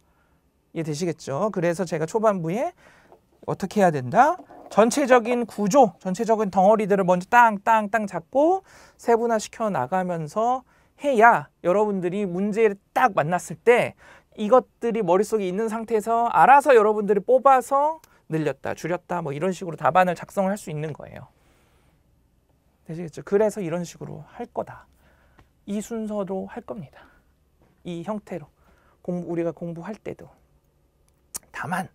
이해되시겠죠? 그래서 제가 초반부에 어떻게 해야 된다? 전체적인 구조, 전체적인 덩어리들을 먼저 땅 잡고 세분화시켜 나가면서 해야 여러분들이 문제를 딱 만났을 때 이것들이 머릿속에 있는 상태에서 알아서 여러분들이 뽑아서 늘렸다, 줄였다, 뭐 이런 식으로 답안을 작성을 할 수 있는 거예요. 되시겠죠? 그래서 이런 식으로 할 거다. 이 순서로 할 겁니다. 이 형태로. 우리가 공부할 때도. 다만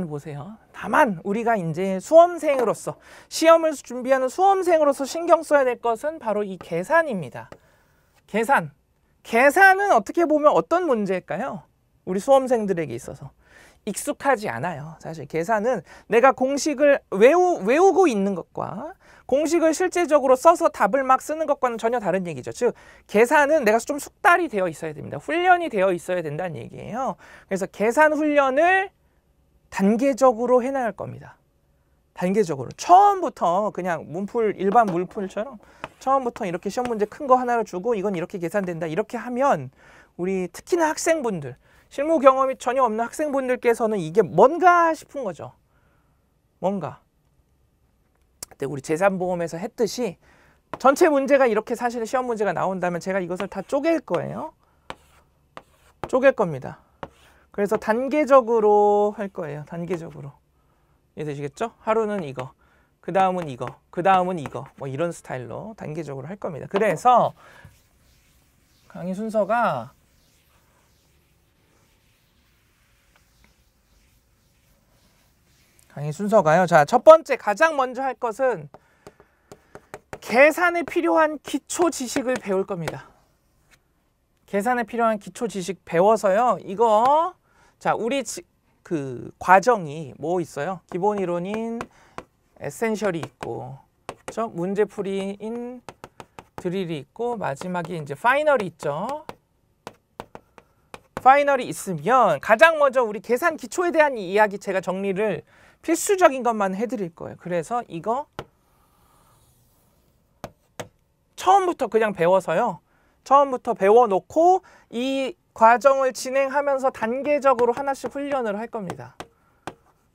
보세요. 다만 우리가 이제 수험생으로서, 시험을 준비하는 수험생으로서 신경 써야 될 것은 바로 이 계산입니다. 계산은 어떻게 보면 어떤 문제일까요? 우리 수험생들에게 있어서 익숙하지 않아요. 사실 계산은 내가 공식을 외우고 있는 것과 공식을 실제적으로 써서 답을 막 쓰는 것과는 전혀 다른 얘기죠. 즉 계산은 내가 좀 숙달이 되어 있어야 됩니다. 훈련이 되어 있어야 된다는 얘기예요. 그래서 계산 훈련을 단계적으로 해나갈 겁니다. 단계적으로 처음부터 그냥 일반 물풀처럼 처음부터 이렇게 시험 문제 큰 거 하나를 주고 이건 이렇게 계산된다 이렇게 하면 우리 특히나 학생분들 실무 경험이 전혀 없는 학생분들께서는 이게 뭔가 싶은 거죠. 뭔가. 그때 우리 재산보험에서 했듯이 전체 문제가 이렇게 사실 시험 문제가 나온다면 제가 이것을 다 쪼갤 거예요. 쪼갤 겁니다. 그래서 단계적으로 할 거예요. 단계적으로. 이해되시겠죠? 하루는 이거, 그 다음은 이거, 그 다음은 이거 뭐 이런 스타일로 단계적으로 할 겁니다. 그래서 강의 순서가 요 자, 첫 번째 가장 먼저 할 것은 계산에 필요한 기초 지식을 배울 겁니다. 계산에 필요한 기초 지식 배워서요. 이거 자, 우리 그 과정이 뭐 있어요? 기본 이론인 에센셜이 있고, 그렇죠? 문제풀이인 드릴이 있고, 마지막에 이제 파이널이 있죠. 파이널이 있으면 가장 먼저 우리 계산 기초에 대한 이야기 제가 정리를 필수적인 것만 해드릴 거예요. 그래서 이거 처음부터 그냥 배워서요. 처음부터 배워놓고 이 과정을 진행하면서 단계적으로 하나씩 훈련을 할 겁니다.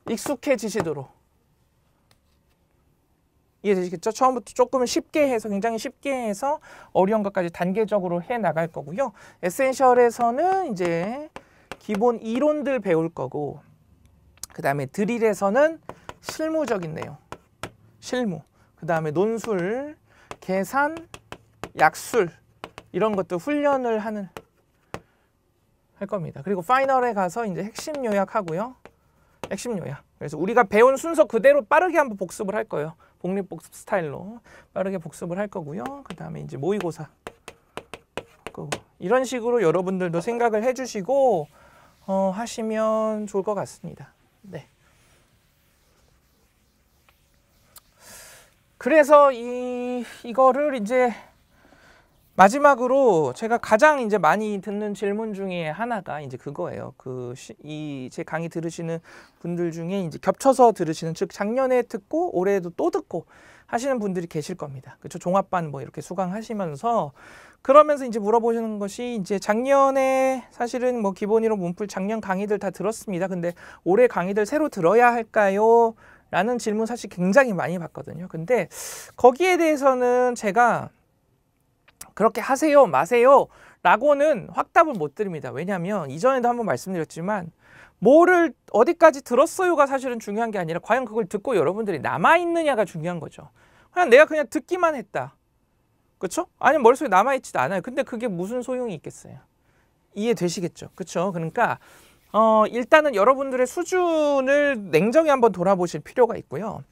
익숙해지시도록. 이해되시겠죠? 처음부터 조금 쉽게 해서 굉장히 쉽게 해서 어려운 것까지 단계적으로 해 나갈 거고요. 에센셜에서는 이제 기본 이론들 배울 거고, 그 다음에 드릴에서는 실무적인 내용, 실무, 그 다음에 논술, 계산, 약술 이런 것도 훈련을 할 겁니다. 그리고 파이널에 가서 이제 핵심 요약하고요. 핵심 요약. 그래서 우리가 배운 순서 그대로 빠르게 한번 복습을 할 거예요. 복립복습 스타일로 빠르게 복습을 할 거고요. 그 다음에 이제 모의고사. 이런 식으로 여러분들도 생각을 해주시고 하시면 좋을 것 같습니다. 네. 그래서 이거를 이제 마지막으로 제가 가장 이제 많이 듣는 질문 중에 하나가 이제 그거예요. 제 강의 들으시는 분들 중에 이제 겹쳐서 들으시는, 즉 작년에 듣고 올해도 또 듣고 하시는 분들이 계실 겁니다. 그렇죠? 종합반 뭐 이렇게 수강하시면서 그러면서 이제 물어보시는 것이 이제 작년에 사실은 뭐 기본이론 문풀 작년 강의들 다 들었습니다. 근데 올해 강의들 새로 들어야 할까요? 라는 질문 사실 굉장히 많이 받거든요. 근데 거기에 대해서는 제가 그렇게 하세요 마세요 라고는 확답을 못 드립니다. 왜냐하면 이전에도 한번 말씀드렸지만 뭐를 어디까지 들었어요가 사실은 중요한 게 아니라 과연 그걸 듣고 여러분들이 남아있느냐가 중요한 거죠. 내가 그냥 듣기만 했다. 그렇죠? 아니면 머릿속에 남아있지도 않아요. 근데 그게 무슨 소용이 있겠어요. 이해되시겠죠? 그렇죠? 그러니까 일단은 여러분들의 수준을 냉정히 한번 돌아보실 필요가 있고요.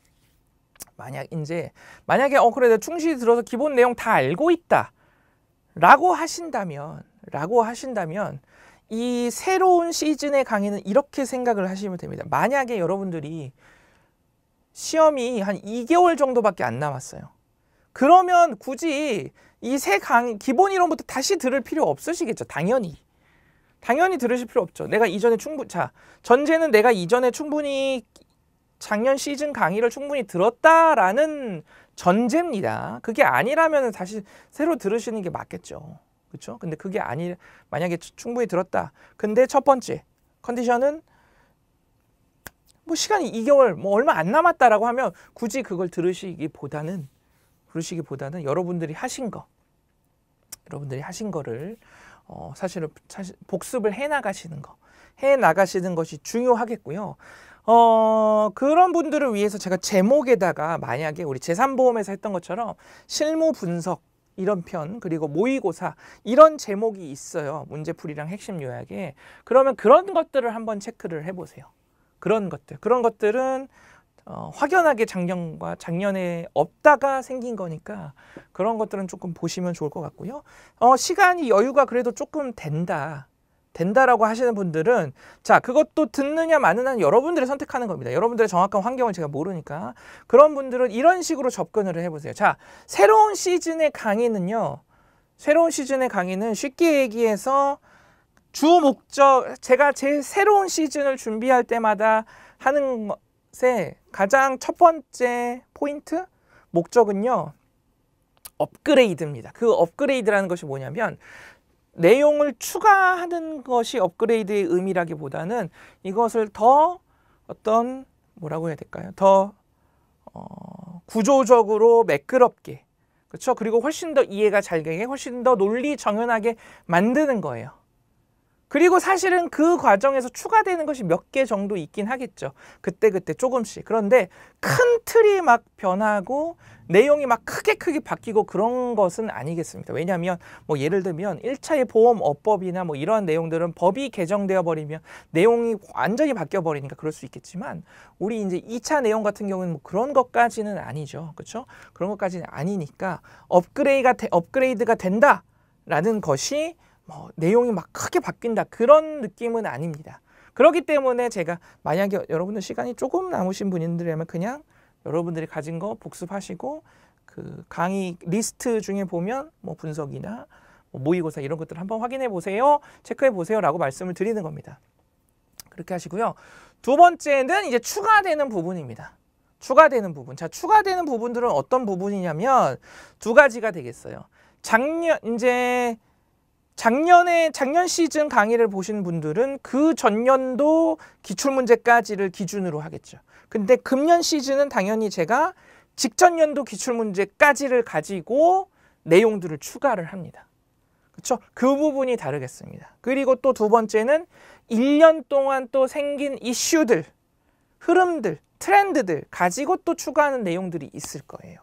만약에 그래 내가 충실히 들어서 기본 내용 다 알고 있다 라고 하신다면 이 새로운 시즌의 강의는 이렇게 생각을 하시면 됩니다. 만약에 여러분들이 시험이 한 2개월 정도밖에 안 남았어요. 그러면 굳이 이 새 강의 기본 이론부터 다시 들을 필요 없으시겠죠. 당연히 들으실 필요 없죠. 내가 이전에 전제는 내가 이전에 충분히 작년 시즌 강의를 충분히 들었다라는 전제입니다. 그게 아니라면 다시 새로 들으시는 게 맞겠죠. 그렇죠? 근데 그게 만약에 충분히 들었다. 근데 첫 번째 컨디션은 뭐 시간이 2개월 뭐 얼마 안 남았다라고 하면 굳이 그걸 들으시기보다는 여러분들이 하신 거를 사실 복습을 해 나가시는 것이 중요하겠고요. 그런 분들을 위해서 제가 제목에다가 만약에 우리 재산보험에서 했던 것처럼 실무 분석 이런 편, 그리고 모의고사 이런 제목이 있어요. 문제풀이랑 핵심 요약에. 그러면 그런 것들을 한번 체크를 해보세요. 그런 것들은 확연하게 작년에 없다가 생긴 거니까 그런 것들은 조금 보시면 좋을 것 같고요. 시간이 여유가 그래도 조금 된다라고 하시는 분들은 자, 그것도 듣느냐 마느냐는 여러분들이 선택하는 겁니다. 여러분들의 정확한 환경을 제가 모르니까. 그런 분들은 이런 식으로 접근을 해보세요. 자, 새로운 시즌의 강의는 쉽게 얘기해서 주 목적, 제가 제 새로운 시즌을 준비할 때마다 하는 것의 가장 첫 번째 포인트, 목적은요, 업그레이드입니다. 그 업그레이드라는 것이 뭐냐면 내용을 추가하는 것이 업그레이드의 의미라기보다는 이것을 더 뭐라고 해야 될까요? 더 구조적으로 매끄럽게, 그렇죠? 그리고 훨씬 더 이해가 잘 되게, 훨씬 더 논리 정연하게 만드는 거예요. 그리고 사실은 그 과정에서 추가되는 것이 몇 개 정도 있긴 하겠죠. 그때 조금씩. 그런데 큰 틀이 막 변하고 내용이 막 크게 바뀌고 그런 것은 아니겠습니다. 왜냐하면 뭐 예를 들면 1차의 보험업법이나 뭐 이러한 내용들은 법이 개정되어 버리면 내용이 완전히 바뀌어 버리니까 그럴 수 있겠지만 우리 이제 2차 내용 같은 경우는 뭐 그런 것까지는 아니죠. 그렇죠? 그런 것까지는 아니니까 업그레이드가 된다라는 것이 뭐 내용이 막 크게 바뀐다 그런 느낌은 아닙니다. 그렇기 때문에 제가 만약에 여러분들 시간이 조금 남으신 분들이라면 그냥 여러분들이 가진 거 복습하시고 그 강의 리스트 중에 보면 뭐 분석이나 뭐 모의고사 이런 것들 한번 확인해 보세요, 체크해 보세요 라고 말씀을 드리는 겁니다. 그렇게 하시고요. 두 번째는 이제 추가되는 부분입니다. 추가되는 부분. 자, 추가되는 부분들은 어떤 부분이냐면 두 가지가 되겠어요. 작년 시즌 강의를 보신 분들은 그 전년도 기출문제까지를 기준으로 하겠죠. 근데 금년 시즌은 당연히 제가 직전 연도 기출문제까지를 가지고 내용들을 추가를 합니다. 그렇죠? 그 부분이 다르겠습니다. 그리고 또 두 번째는 1년 동안 또 생긴 이슈들, 흐름들, 트렌드들 가지고 또 추가하는 내용들이 있을 거예요.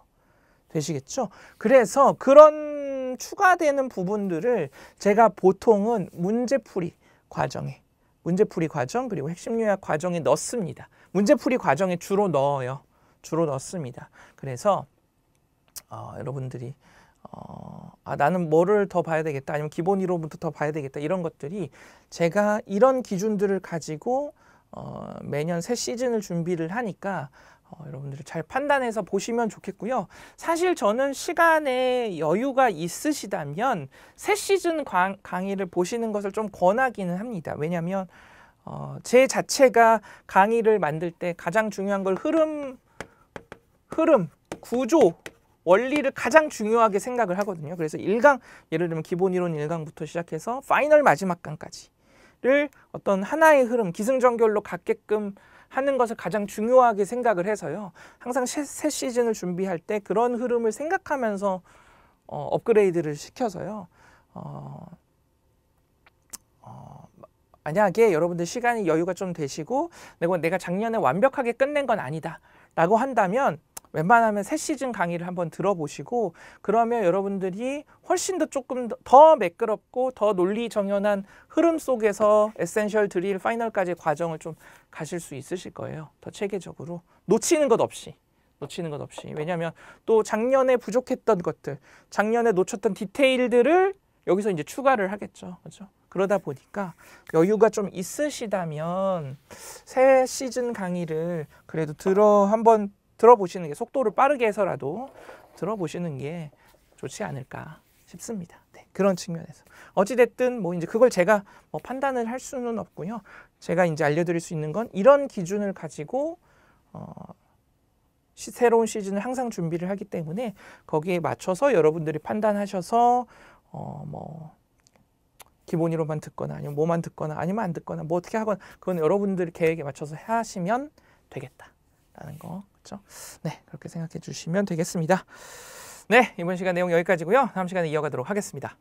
되시겠죠? 그래서 그런 추가되는 부분들을 제가 보통은 문제풀이 과정 그리고 핵심 요약 과정에 넣습니다. 문제풀이 과정에 주로 넣어요. 주로 넣습니다. 그래서 여러분들이 나는 뭐를 더 봐야 되겠다, 아니면 기본 이론부터 더 봐야 되겠다, 이런 것들이 제가 이런 기준들을 가지고 매년 새 시즌을 준비를 하니까 여러분들이 잘 판단해서 보시면 좋겠고요. 사실 저는 시간에 여유가 있으시다면 새 시즌 강의를 보시는 것을 좀 권하기는 합니다. 왜냐하면 제 자체가 강의를 만들 때 가장 중요한 걸 흐름, 구조, 원리를 가장 중요하게 생각을 하거든요. 그래서 1강, 예를 들면 기본 이론 1강부터 시작해서 파이널 마지막 강까지를 어떤 하나의 흐름, 기승전결로 갖게끔 하는 것을 가장 중요하게 생각을 해서요. 항상 새 시즌을 준비할 때 그런 흐름을 생각하면서 업그레이드를 시켜서요. 만약에 여러분들 시간이 여유가 좀 되시고 내가 작년에 완벽하게 끝낸 건 아니다 라고 한다면 웬만하면 새 시즌 강의를 한번 들어보시고, 그러면 여러분들이 훨씬 더 조금 더 매끄럽고 더 논리 정연한 흐름 속에서 에센셜, 드릴, 파이널까지 과정을 좀 가실 수 있으실 거예요. 더 체계적으로 놓치는 것 없이. 왜냐하면 또 작년에 부족했던 것들, 작년에 놓쳤던 디테일들을 여기서 이제 추가를 하겠죠. 그렇죠? 그러다 보니까 여유가 좀 있으시다면 새 시즌 강의를 그래도 한번 들어보시는 게, 속도를 빠르게 해서라도 들어보시는 게 좋지 않을까 싶습니다. 네, 그런 측면에서 어찌됐든 뭐 이제 그걸 제가 뭐 판단을 할 수는 없고요. 제가 이제 알려드릴 수 있는 건 이런 기준을 가지고 새로운 시즌을 항상 준비를 하기 때문에 거기에 맞춰서 여러분들이 판단하셔서 뭐 기본 이론만 듣거나 아니면 뭐만 듣거나 아니면 안 듣거나 뭐 어떻게 하거나, 그건 여러분들이 계획에 맞춰서 하시면 되겠다라는 거. 그렇죠? 네, 그렇게 생각해 주시면 되겠습니다. 네, 이번 시간 내용 여기까지고요. 다음 시간에 이어가도록 하겠습니다.